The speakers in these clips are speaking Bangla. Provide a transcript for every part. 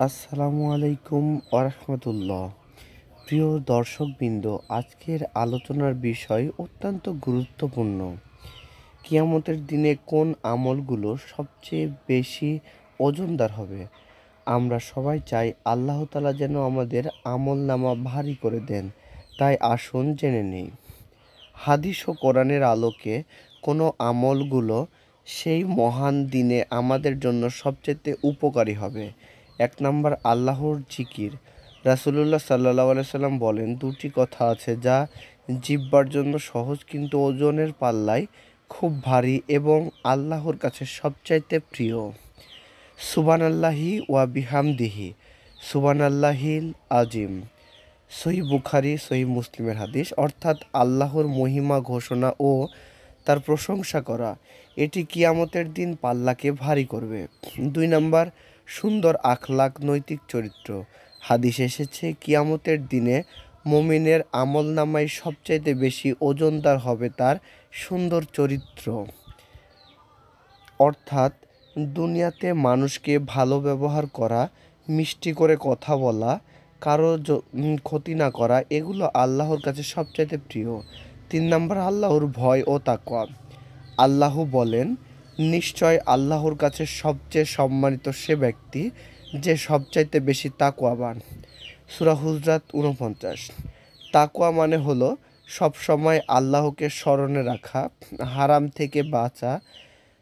আসসালামু আলাইকুম ওরহমতুল্লাহ। প্রিয় দর্শকবৃন্দ, আজকের আলোচনার বিষয় অত্যন্ত গুরুত্বপূর্ণ। কিয়ামতের দিনে কোন আমলগুলো সবচেয়ে বেশি ওজনদার হবে? আমরা সবাই চাই আল্লাহ তাআলা যেন আমাদের আমলনামা ভারী করে দেন। তাই আসুন জেনে নেই হাদিস ও কোরআনের আলোকে কোন আমলগুলো সেই মহান দিনে আমাদের জন্য সবচেয়ে উপকারী হবে। ১ নাম্বার, আল্লাহর জিকির। রাসূলুল্লাহ সাল্লাল্লাহু আলাইহি সাল্লাম বলেন, দুটি কথা আছে যা জিহ্বার জন্য সহজ কিন্তু ওজনের পাল্লায় খুব ভারী এবং আল্লাহর কাছে সবচাইতে প্রিয়। সুবহানাল্লাহি ওয়া বিহামদিহি সুবহানাল্লাহিল আযীম। সহিহ বুখারী, সহিহ মুসলিমের হাদিস। অর্থাৎ আল্লাহর মহিমা ঘোষণা ও তার প্রশংসা করা। এটি কিয়ামতের দিন পাল্লাকে ভারী করবে। ২ নাম্বার, সুন্দর আখলাক, নৈতিক চরিত্র। হাদিসে এসেছে, কিয়ামতের দিনে মুমিনের আমলনামায় সবচাইতে বেশি ওজনদার হবে তার সুন্দর চরিত্র। অর্থাৎ দুনিয়াতে মানুষকে ভালো ব্যবহার করা, মিষ্টি করে কথা বলা, কারো ক্ষতি না করা, এগুলো আল্লাহর কাছে সবচাইতে প্রিয়। ৩ নাম্বার, আল্লাহর ভয় ও তাকওয়া। আল্লাহ বলেন, নিশ্চয় আল্লাহর কাছে সবচেয়ে সম্মানিত সে ব্যক্তি যে সবচাইতে বেশি তাকওয়াবান। সূরা হুজরাত ৪৯। তাকওয়া মানে হলো সবসময় আল্লাহকে স্মরণে রাখা, হারাম থেকে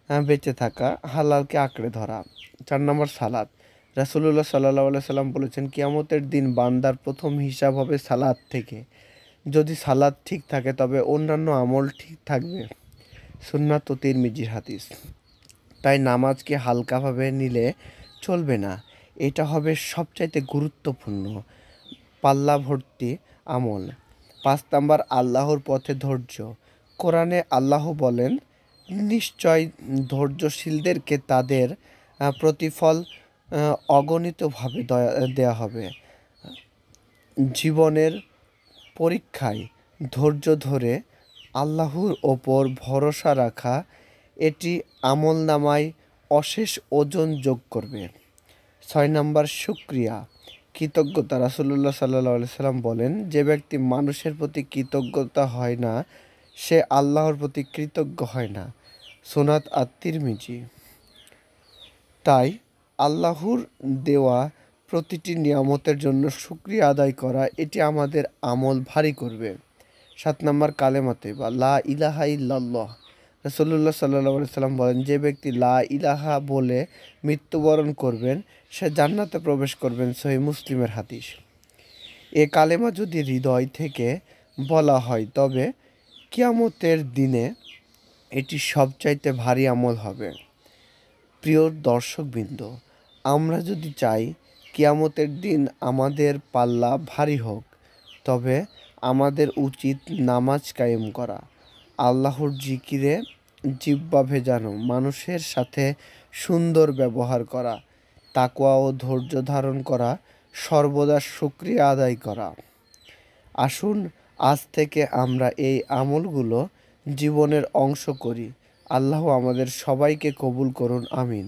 বেঁচে থাকা, হালালকে আঁকড়ে ধরা। ৪ নম্বর, সালাত। রাসূলুল্লাহ সাল্লাল্লাহু আলাইহি সাল্লাম বলেছেন, কিয়ামতের দিন বান্দার প্রথম হিসাব হবে সালাত থেকে। যদি সালাত ঠিক থাকে তবে অন্যান্য আমল ঠিক থাকবে। সুন্নাত ও তিরমিজির হাদিস। তাই নামাজকে হালকাভাবে নিলে চলবে না, এটা হবে সবচাইতে গুরুত্বপূর্ণ পাল্লা ভর্তি আমল। ৫ নাম্বার, আল্লাহর পথে ধৈর্য। কোরআনে আল্লাহ বলেন, নিশ্চয় ধৈর্যশীলদেরকে তাদের প্রতিফল অগণিতভাবে দেয়া হবে। জীবনের পরীক্ষায় ধৈর্য ধরে আল্লাহর ওপর ভরসা রাখা, এটি আমলনামায় অশেষ ওজন যোগ করবে। ৬ নাম্বার, শুকরিয়া, কৃতজ্ঞতা। রাসূলুল্লাহ সাল্লাল্লাহু আলাইহি সাল্লাম বলেন, যে ব্যক্তি মানুষের প্রতি কৃতজ্ঞতা হয় না সে আল্লাহর প্রতি কৃতজ্ঞ হয় না। সুনাত আত-তিরমিজি। তাই আল্লাহর দেওয়া প্রতিটি নিয়ামতের জন্য শুকরিয়া আদায় করা, এটি আমাদের আমল ভারী করবে। ৭ নাম্বার, কালেমা তয়্যিবা, লা ইলাহা ইল্লাল্লাহ। রাসূলুল্লাহ সাল্লাল্লাহু আলাইহি সাল্লাম বলেন, যে ব্যক্তি লা ইলাহা বলে মৃত্যুবরণ করবেন সে জান্নাতে প্রবেশ করবেন। সহিহ মুসলিমের হাদিস। এ কালেমা যদি হৃদয় থেকে বলা হয় তবে কিয়ামতের দিনে এটি সবচাইতে ভারী আমল হবে। প্রিয় দর্শকবৃন্দ, আমরা যদি চাই কিয়ামতের দিন আমাদের পাল্লা ভারী হোক, তবে আমাদের উচিত নামাজ কায়েম করা, আল্লাহর জিকিরে জিহ্বা ভেজানো, মানুষের সাথে সুন্দর ব্যবহার করা, তাকওয়া ও ধৈর্য ধারণ করা, সর্বদা শুকরিয়া আদায় করা। আসুন আজ থেকে আমরা এই আমলগুলো জীবনের অংশ করি। আল্লাহ আমাদের সবাইকে কবুল করুন, আমিন।